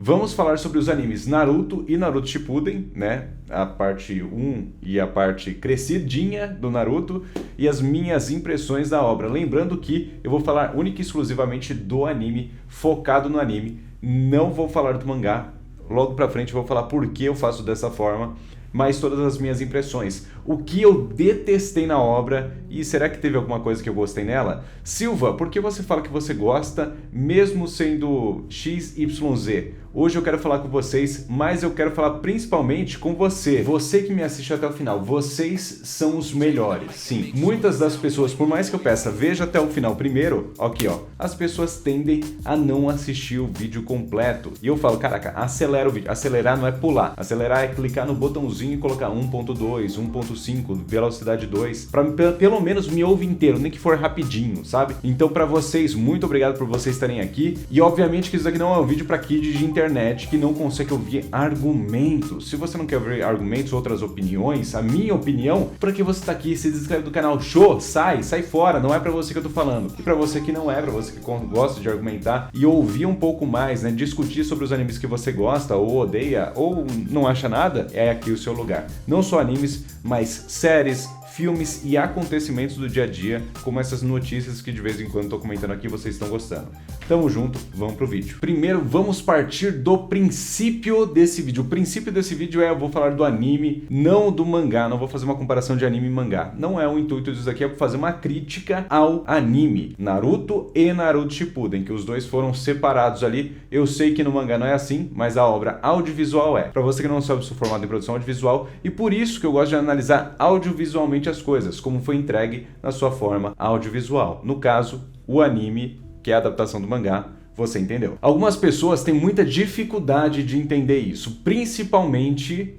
Vamos falar sobre os animes Naruto e Naruto Shippuden, né? A parte 1 e a parte crescidinha do Naruto e as minhas impressões da obra. Lembrando que eu vou falar única e exclusivamente do anime, focado no anime. Não vou falar do mangá. Logo pra frente eu vou falar por que eu faço dessa forma, mas todas as minhas impressões. O que eu detestei na obra e será que teve alguma coisa que eu gostei nela? Silva, por que você fala que você gosta mesmo sendo XYZ? Hoje eu quero falar com vocês, mas eu quero falar principalmente com você. Você que me assiste até o final, vocês são os melhores. Sim, muitas das pessoas, por mais que eu peça, veja até o final primeiro, aqui ó, as pessoas tendem a não assistir o vídeo completo. E eu falo, caraca, acelera o vídeo. Acelerar não é pular. Acelerar é clicar no botãozinho e colocar 1.2, 1.5, velocidade 2, pra pelo menos me ouvir inteiro, nem que for rapidinho, sabe? Então pra vocês, muito obrigado por vocês estarem aqui. E obviamente que isso aqui não é um vídeo pra kids de internet que não consegue ouvir argumentos. Se você não quer ouvir argumentos, outras opiniões, a minha opinião, pra que você tá aqui, se inscreve do canal, show, sai fora, não é pra você que eu tô falando. E pra você que não é, pra você que gosta de argumentar e ouvir um pouco mais, né, discutir sobre os animes que você gosta ou odeia ou não acha nada, é aqui o seu lugar. Não só animes, mas séries, filmes e acontecimentos do dia a dia, como essas notícias que de vez em quando estou comentando aqui, vocês estão gostando. Tamo junto, vamos pro vídeo. Primeiro, vamos partir do princípio desse vídeo. O princípio desse vídeo eu vou falar do anime, não do mangá, não vou fazer uma comparação de anime e mangá. Não é o intuito disso aqui, é fazer uma crítica ao anime Naruto e Naruto Shippuden, que os dois foram separados ali. Eu sei que no mangá não é assim, mas a obra audiovisual é. Pra você que não sabe, eu sou formado em produção audiovisual e por isso que eu gosto de analisar audiovisualmente as coisas, como foi entregue na sua forma audiovisual. No caso, o anime, que é a adaptação do mangá, você entendeu. Algumas pessoas têm muita dificuldade de entender isso, principalmente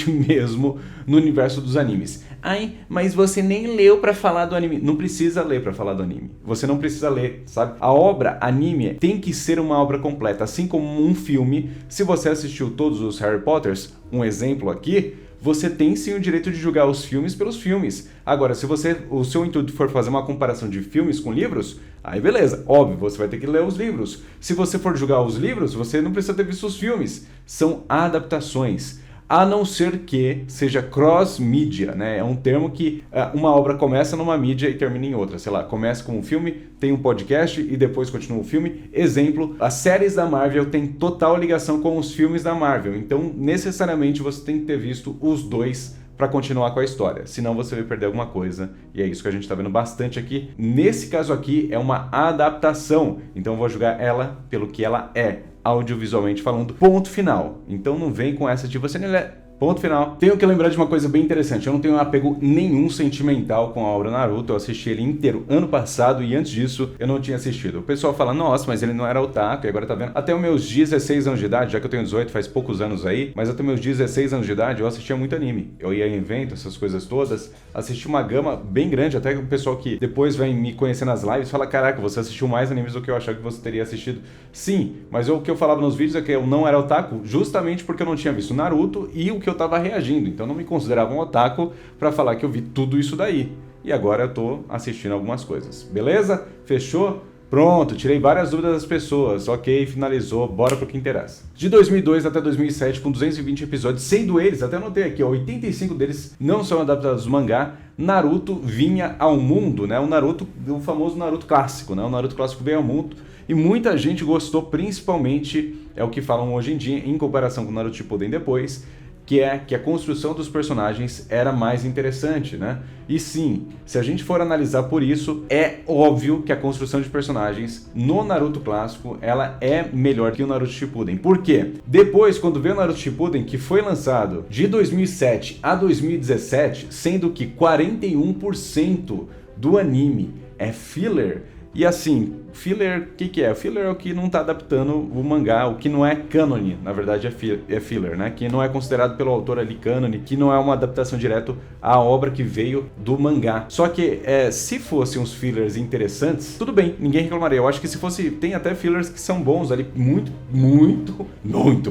mesmo no universo dos animes. Ai, mas você nem leu pra falar do anime. Não precisa ler pra falar do anime. Você não precisa ler, sabe? A obra anime tem que ser uma obra completa, assim como um filme. Se você assistiu todos os Harry Potters, um exemplo aqui, você tem sim o direito de julgar os filmes pelos filmes. Agora, se o seu intuito for fazer uma comparação de filmes com livros, aí beleza, óbvio, você vai ter que ler os livros. Se você for julgar os livros, você não precisa ter visto os filmes. São adaptações. A não ser que seja cross-mídia, né? É um termo que uma obra começa numa mídia e termina em outra. Sei lá, começa com um filme, tem um podcast e depois continua o filme. Exemplo, as séries da Marvel têm total ligação com os filmes da Marvel. Então, necessariamente, você tem que ter visto os dois para continuar com a história. Senão você vai perder alguma coisa. E é isso que a gente tá vendo bastante aqui. Nesse caso aqui, é uma adaptação. Então, eu vou julgar ela pelo que ela é, audiovisualmente falando, ponto final. Então não vem com essa de você não é ponto final. Tenho que lembrar de uma coisa bem interessante. Eu não tenho um apego nenhum sentimental com a obra Naruto. Eu assisti ele inteiro ano passado e antes disso eu não tinha assistido. O pessoal fala, nossa, mas ele não era otaku e agora tá vendo. Até os meus 16 anos de idade, já que eu tenho 18, faz poucos anos aí, mas até meus 16 anos de idade eu assistia muito anime. Eu ia em evento, essas coisas todas, assisti uma gama bem grande, até o pessoal que depois vem me conhecer nas lives fala, caraca, você assistiu mais animes do que eu achava que você teria assistido. Sim, mas o que eu falava nos vídeos é que eu não era otaku justamente porque eu não tinha visto Naruto e o que eu tava reagindo, então não me considerava um otaku pra falar que eu vi tudo isso daí. E agora eu tô assistindo algumas coisas. Beleza? Fechou? Pronto, tirei várias dúvidas das pessoas. Ok, finalizou, bora pro que interessa. De 2002 até 2007, com 220 episódios, sendo eles, até anotei aqui, ó, 85 deles não são adaptados do mangá, Naruto vinha ao mundo, né? O famoso Naruto clássico, né? O Naruto clássico veio ao mundo e muita gente gostou, principalmente, é o que falam hoje em dia, em comparação com o Naruto Shippuden depois, que é que a construção dos personagens era mais interessante, né? E sim, se a gente for analisar por isso, é óbvio que a construção de personagens no Naruto clássico, ela é melhor que o Naruto Shippuden. Por quê? Depois, quando veio o Naruto Shippuden, que foi lançado de 2007 a 2017, sendo que 41% do anime é filler. E assim, filler, o que é? Filler é o que não tá adaptando o mangá, o que não é cânone, na verdade é filler, né? Que não é considerado pelo autor ali cânone, que não é uma adaptação direto à obra que veio do mangá. Só que se fossem uns fillers interessantes, tudo bem, ninguém reclamaria. Eu acho que se fosse, tem até fillers que são bons ali, muito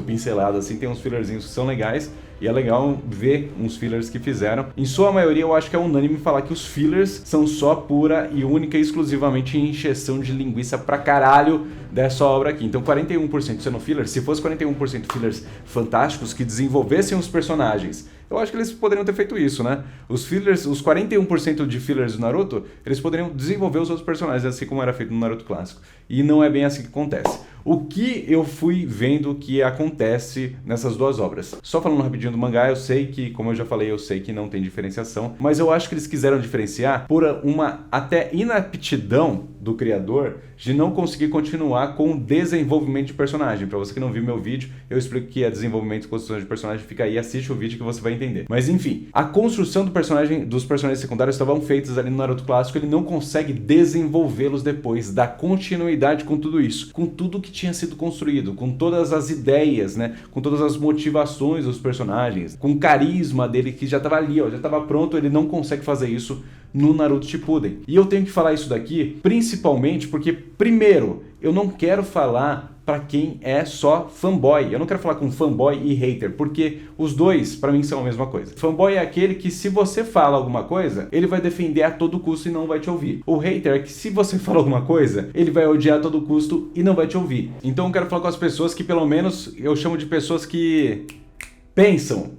pincelados, assim, tem uns fillerzinhos que são legais. E é legal ver uns fillers que fizeram. Em sua maioria, eu acho que é unânime falar que os fillers são só pura e única e exclusivamente encheção de linguiça linguiça pra caralho dessa obra aqui. Então 41% sendo filler, se fosse 41% fillers fantásticos que desenvolvessem os personagens, eu acho que eles poderiam ter feito isso, né? Os fillers, os 41% de fillers do Naruto, eles poderiam desenvolver os outros personagens, assim como era feito no Naruto clássico. E não é bem assim que acontece. O que eu fui vendo que acontece nessas duas obras? Só falando rapidinho do mangá, eu sei que, como eu já falei, eu sei que não tem diferenciação, mas eu acho que eles quiseram diferenciar por uma até inaptidão do criador de não conseguir continuar com o desenvolvimento de personagem. Para você que não viu meu vídeo, eu explico que é desenvolvimento e construção de personagem, fica aí, assiste o vídeo que você vai entender. Mas enfim, a construção dos personagens secundários estavam feitas ali no Naruto clássico, ele não consegue desenvolvê-los depois, dar continuidade com tudo isso, com tudo que tinha sido construído, com todas as ideias, né, com todas as motivações dos personagens, com o carisma dele que já estava ali, ó, já estava pronto, ele não consegue fazer isso no Naruto Shippuden. E eu tenho que falar isso daqui principalmente porque, primeiro, eu não quero falar para quem é só fanboy. Eu não quero falar com fanboy e hater, porque os dois, para mim, são a mesma coisa. Fanboy é aquele que, se você fala alguma coisa, ele vai defender a todo custo e não vai te ouvir. O hater é que, se você fala alguma coisa, ele vai odiar a todo custo e não vai te ouvir. Então eu quero falar com as pessoas que, pelo menos, eu chamo de pessoas que pensam,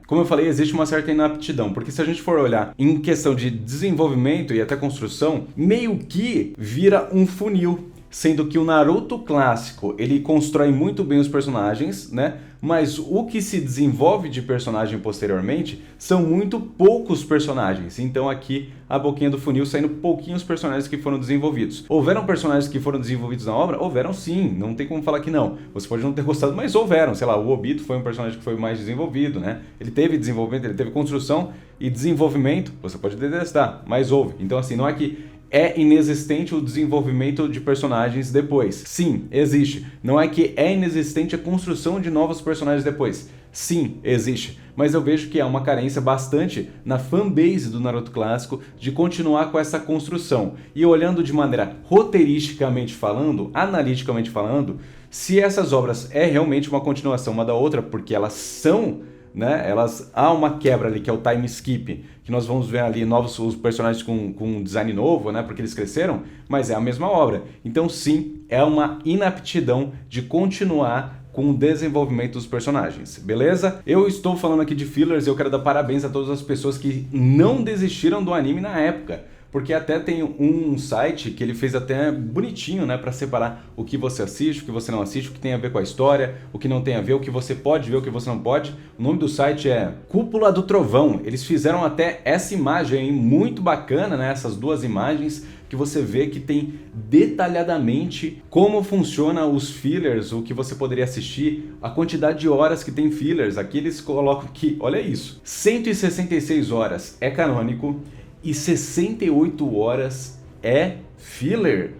como eu falei, existe uma certa inaptidão, porque se a gente for olhar em questão de desenvolvimento e até construção, meio que vira um funil, sendo que o Naruto clássico, ele constrói muito bem os personagens, né? Mas o que se desenvolve de personagem posteriormente são muito poucos personagens. Então aqui a boquinha do funil saindo pouquinhos personagens que foram desenvolvidos. Houveram personagens que foram desenvolvidos na obra? Houveram sim, não tem como falar que não. Você pode não ter gostado, mas houveram. Sei lá, o Obito foi um personagem que foi mais desenvolvido, né? Ele teve desenvolvimento, ele teve construção e desenvolvimento. Você pode detestar, mas houve. Então assim, não é que é inexistente o desenvolvimento de personagens depois. Sim, existe. Não é que é inexistente a construção de novos personagens depois. Sim, existe. Mas eu vejo que há uma carência bastante na fanbase do Naruto clássico de continuar com essa construção. E olhando de maneira roteiristicamente falando, analiticamente falando, se essas obras é realmente uma continuação uma da outra, porque elas são, né, há uma quebra ali que é o time skip, que nós vamos ver ali novos os personagens com um design novo, né, porque eles cresceram, mas é a mesma obra. Então sim, é uma inaptidão de continuar com o desenvolvimento dos personagens, beleza? Eu estou falando aqui de fillers e eu quero dar parabéns a todas as pessoas que não desistiram do anime na época. Porque até tem um site que ele fez até bonitinho, né, para separar o que você assiste, o que você não assiste, o que tem a ver com a história, o que não tem a ver, o que você pode ver, o que você não pode. O nome do site é Cúpula do Trovão. Eles fizeram até essa imagem aí, muito bacana, né, essas duas imagens, que você vê que tem detalhadamente como funciona os fillers, o que você poderia assistir, a quantidade de horas que tem fillers. Aqui eles colocam que, olha isso, 166 horas é canônico, e 68 horas é filler.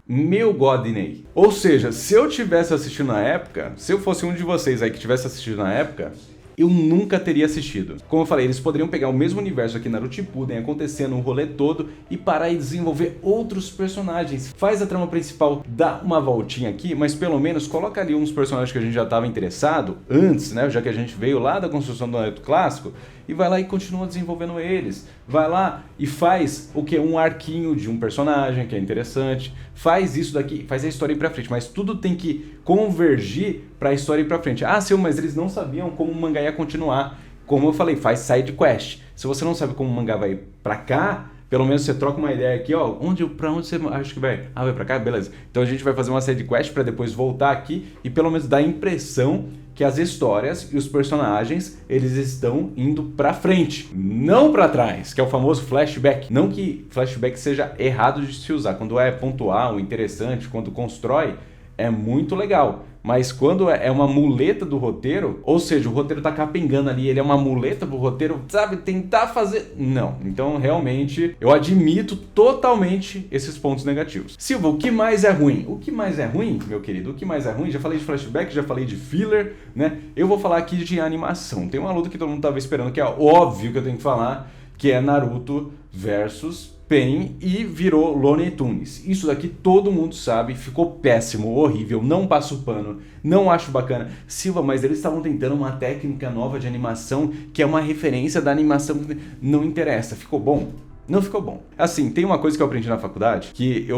Meu Godney. Ou seja, se eu tivesse assistido na época, se eu fosse um de vocês aí que tivesse assistido na época, eu nunca teria assistido. Como eu falei, eles poderiam pegar o mesmo universo aqui Naruto Shippuden, acontecendo o rolê todo, e parar e desenvolver outros personagens. Faz a trama principal, dá uma voltinha aqui, mas pelo menos coloca ali uns personagens que a gente já estava interessado antes, né? Já que a gente veio lá da construção do Naruto clássico, e vai lá e continua desenvolvendo eles. Vai lá e faz o que? Um arquinho de um personagem que é interessante. Faz isso daqui, faz a história ir pra frente. Mas tudo tem que convergir pra história ir pra frente. Ah, sim, mas eles não sabiam como o mangá ia continuar. Como eu falei, faz side quest. Se você não sabe como o mangá vai pra cá, pelo menos você troca uma ideia aqui, ó, pra onde você acha que vai? Ah, vai pra cá? Beleza. Então a gente vai fazer uma side quest pra depois voltar aqui e pelo menos dar a impressão que as histórias e os personagens, eles estão indo pra frente, não pra trás, que é o famoso flashback. Não que flashback seja errado de se usar, quando é pontual, interessante, quando constrói, é muito legal. Mas quando é uma muleta do roteiro, ou seja, o roteiro tá capengando ali, ele é uma muleta pro roteiro, sabe, tentar fazer... Não. Então, realmente, eu admito totalmente esses pontos negativos. Silva, o que mais é ruim? O que mais é ruim, meu querido? O que mais é ruim? Já falei de flashback, já falei de filler, né? Eu vou falar aqui de animação. Tem uma luta que todo mundo tava esperando, que é óbvio que eu tenho que falar, que é Naruto versus Pain e virou Looney Tunes. Isso daqui todo mundo sabe, ficou péssimo, horrível, não passo pano, não acho bacana. Silva, mas eles estavam tentando uma técnica nova de animação que é uma referência da animação, não interessa, ficou bom? Não ficou bom. Assim, tem uma coisa que eu aprendi na faculdade, que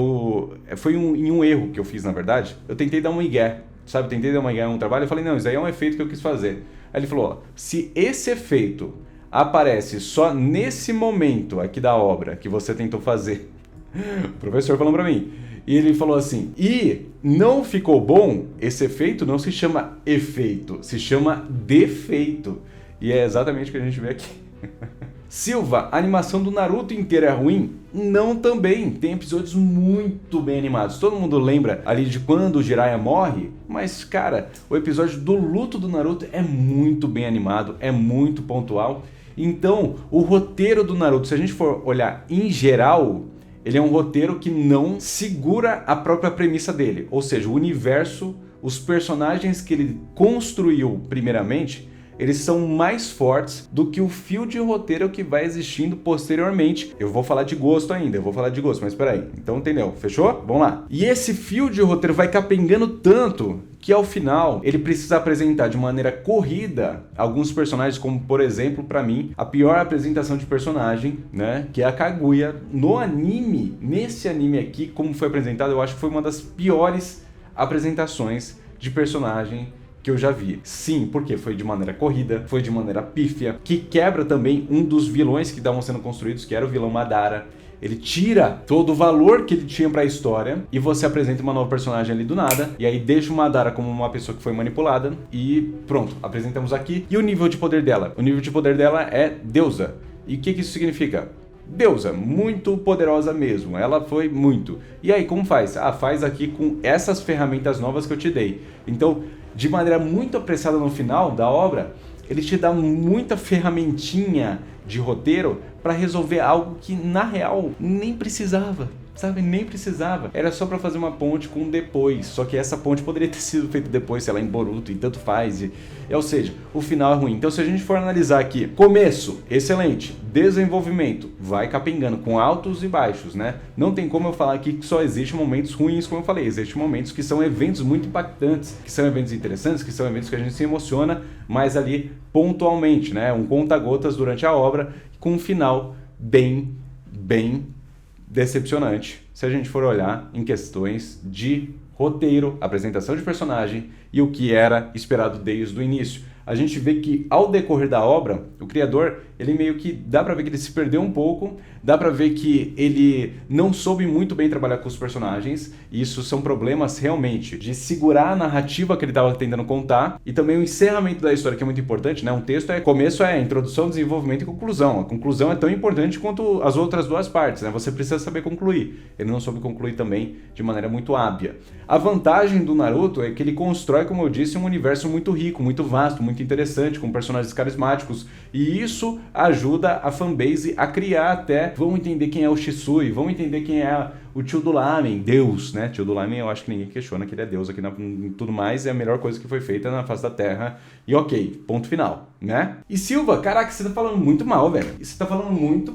foi em um erro que eu fiz, na verdade. Eu tentei dar um migué, sabe? Tentei dar um migué em um trabalho, eu falei, não, isso aí é um efeito que eu quis fazer. Aí ele falou, ó, se esse efeito aparece só nesse momento aqui da obra que você tentou fazer, o professor falou pra mim, e ele falou assim, e não ficou bom, esse efeito não se chama efeito, se chama defeito. E é exatamente o que a gente vê aqui. Silva, a animação do Naruto inteira é ruim? Não também, tem episódios muito bem animados. Todo mundo lembra ali de quando o Jiraiya morre, mas cara, o episódio do luto do Naruto é muito bem animado, é muito pontual. Então, o roteiro do Naruto, se a gente for olhar em geral, ele é um roteiro que não segura a própria premissa dele. Ou seja, o universo, os personagens que ele construiu primeiramente, eles são mais fortes do que o fio de roteiro que vai existindo posteriormente. Eu vou falar de gosto ainda, mas peraí. Então entendeu? Fechou? Vamos lá. E esse fio de roteiro vai capengando tanto que ao final ele precisa apresentar de maneira corrida alguns personagens, como por exemplo, pra mim, a pior apresentação de personagem, né? Que é a Kaguya. No anime, nesse anime aqui, como foi apresentado, eu acho que foi uma das piores apresentações de personagem que eu já vi. Sim, porque foi de maneira corrida, foi de maneira pífia, que quebra também um dos vilões que estavam sendo construídos, que era o vilão Madara. Ele tira todo o valor que ele tinha pra história e você apresenta uma nova personagem ali do nada, e aí deixa o Madara como uma pessoa que foi manipulada e pronto, apresentamos aqui. E o nível de poder dela? O nível de poder dela é deusa. E o que isso significa? Deusa, muito poderosa mesmo, ela foi muito. E aí, como faz? Ah, faz aqui com essas ferramentas novas que eu te dei. Então, de maneira muito apressada no final da obra, ele te dá muita ferramentinha de roteiro para resolver algo que, na real, nem precisava. Sabe, nem precisava. Era só pra fazer uma ponte com depois. Só que essa ponte poderia ter sido feita depois, sei lá, em Boruto, e tanto faz. Ou seja, o final é ruim. Então, se a gente for analisar aqui, começo, excelente. Desenvolvimento, vai capengando, com altos e baixos, né? Não tem como eu falar aqui que só existem momentos ruins, como eu falei. Existem momentos que são eventos muito impactantes, que são eventos interessantes, que são eventos que a gente se emociona, mas pontualmente, né? Um conta-gotas durante a obra, com um final bem decepcionante, se a gente for olhar em questões de roteiro, apresentação de personagem e o que era esperado desde o início. A gente vê que ao decorrer da obra, o criador, ele meio que dá pra ver que ele se perdeu um pouco, dá pra ver que ele não soube muito bem trabalhar com os personagens, e isso são problemas realmente de segurar a narrativa que ele estava tentando contar, e também o encerramento da história, que é muito importante, né? Um texto começo é introdução, desenvolvimento e conclusão. A conclusão é tão importante quanto as outras duas partes, né? Você precisa saber concluir. Ele não soube concluir também de maneira muito hábia. A vantagem do Naruto é que ele constrói, como eu disse, um universo muito rico, muito vasto, muito interessante, com personagens carismáticos, e isso ajuda a fanbase a criar até, vamos entender quem é o Shisui, vamos entender quem é o tio do Lamen, Deus, né? Tio do Lamen, eu acho que ninguém questiona que ele é Deus aqui, tudo mais, é a melhor coisa que foi feita na face da Terra, e ok, ponto final, né? E Silva, caraca, você tá falando muito mal, velho. Você tá falando muito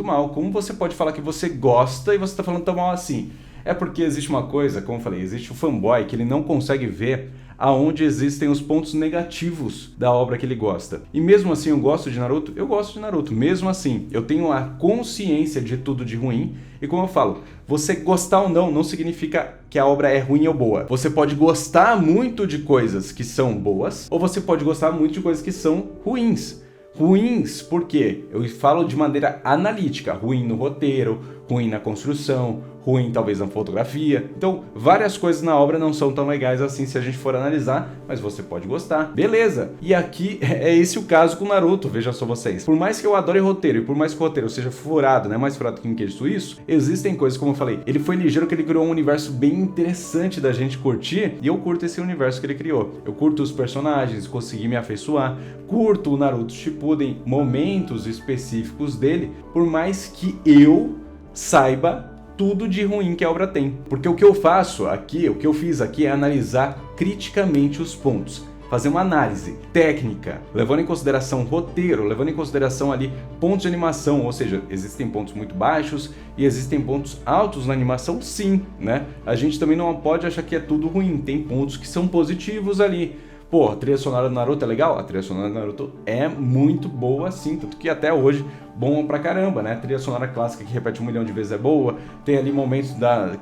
mal, como você pode falar que você gosta e você tá falando tão mal assim? É porque existe uma coisa, como eu falei, existe o fanboy que ele não consegue ver aonde existem os pontos negativos da obra que ele gosta. E mesmo assim eu gosto de Naruto? Eu gosto de Naruto. Mesmo assim, eu tenho a consciência de tudo de ruim. E como eu falo, você gostar ou não significa que a obra é ruim ou boa. Você pode gostar muito de coisas que são boas, ou você pode gostar muito de coisas que são ruins. Ruins porque eu falo de maneira analítica, ruim no roteiro, ruim na construção, ruim talvez na fotografia. Então, várias coisas na obra não são tão legais assim se a gente for analisar, mas você pode gostar. Beleza! E aqui é esse o caso com Naruto, veja só vocês. Por mais que eu adore roteiro e por mais que o roteiro seja furado, né, mais furado que um queijo suíço, existem coisas, como eu falei, ele foi ligeiro que ele criou um universo bem interessante da gente curtir, e eu curto esse universo que ele criou. Eu curto os personagens, consegui me afeiçoar, curto o Naruto Shippuden, momentos específicos dele, por mais que eu saiba tudo de ruim que a obra tem. Porque o que eu faço aqui, o que eu fiz aqui é analisar criticamente os pontos. Fazer uma análise técnica, levando em consideração roteiro, levando em consideração ali pontos de animação, ou seja, existem pontos muito baixos e existem pontos altos na animação, sim, né? A gente também não pode achar que é tudo ruim, tem pontos que são positivos ali. Pô, a trilha sonora do Naruto é legal? A trilha sonora do Naruto é muito boa sim, tanto que até hoje bom pra caramba, né? A trilha sonora clássica que repete 1 milhão de vezes é boa, tem ali momentos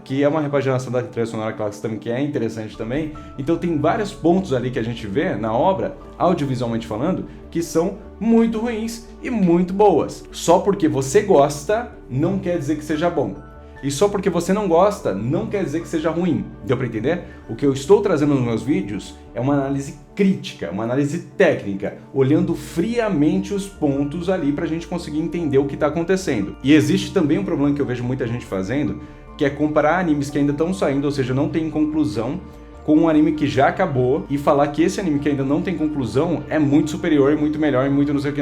que é uma repaginação da trilha sonora clássica também que é interessante também. Então tem vários pontos ali que a gente vê na obra, audiovisualmente falando, que são muito ruins e muito boas. Só porque você gosta não quer dizer que seja bom. E só porque você não gosta, não quer dizer que seja ruim. Deu pra entender? O que eu estou trazendo nos meus vídeos é uma análise crítica, uma análise técnica, olhando friamente os pontos ali pra gente conseguir entender o que tá acontecendo. E existe também um problema que eu vejo muita gente fazendo, que é comparar animes que ainda estão saindo, ou seja, não tem conclusão, com um anime que já acabou e falar que esse anime que ainda não tem conclusão é muito superior, muito melhor e muito não sei o que,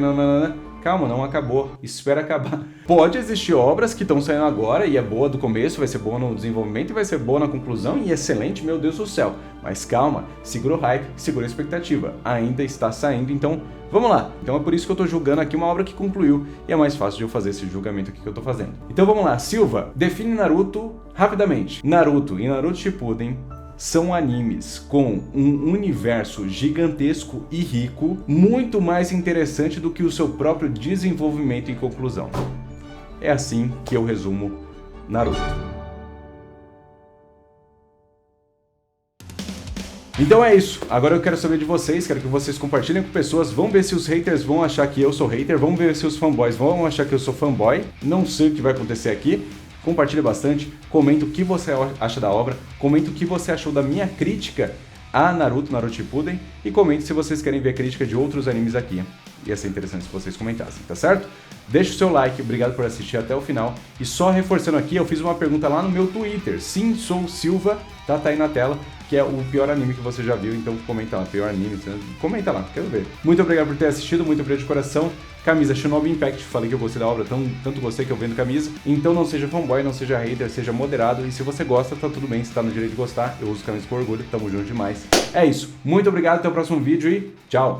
Calma, não acabou. Espera acabar. Pode existir obras que estão saindo agora e é boa do começo, vai ser boa no desenvolvimento e vai ser boa na conclusão e excelente, meu Deus do céu. Mas calma, segura o hype, segura a expectativa. Ainda está saindo, então vamos lá. Então é por isso que eu estou julgando aqui uma obra que concluiu e é mais fácil de eu fazer esse julgamento aqui que eu estou fazendo. Então vamos lá, Silva, define Naruto rapidamente. Naruto e Naruto Shippuden são animes com um universo gigantesco e rico, muito mais interessante do que o seu próprio desenvolvimento e conclusão. É assim que eu resumo Naruto. Então é isso, agora eu quero saber de vocês, quero que vocês compartilhem com pessoas, vamos ver se os haters vão achar que eu sou hater, vamos ver se os fanboys vão achar que eu sou fanboy, não sei o que vai acontecer aqui. Compartilhe bastante, comenta o que você acha da obra, comenta o que você achou da minha crítica a Naruto Shippuden e comente se vocês querem ver crítica de outros animes aqui. Ia ser interessante se vocês comentassem, tá certo? Deixa o seu like, obrigado por assistir até o final. E só reforçando aqui, eu fiz uma pergunta lá no meu Twitter, sim, sou Silva, tá aí na tela, que é o pior anime que você já viu, então comenta lá, pior anime, comenta lá, quero ver. Muito obrigado por ter assistido, muito obrigado de coração. Camisa Shinobi Impact, falei que eu gostei da obra, tanto gostei que eu vendo camisa. Então não seja fanboy, não seja hater, seja moderado. E se você gosta, tá tudo bem, você tá no direito de gostar. Eu uso camisa com orgulho, tamo junto demais. É isso, muito obrigado, até o próximo vídeo e tchau!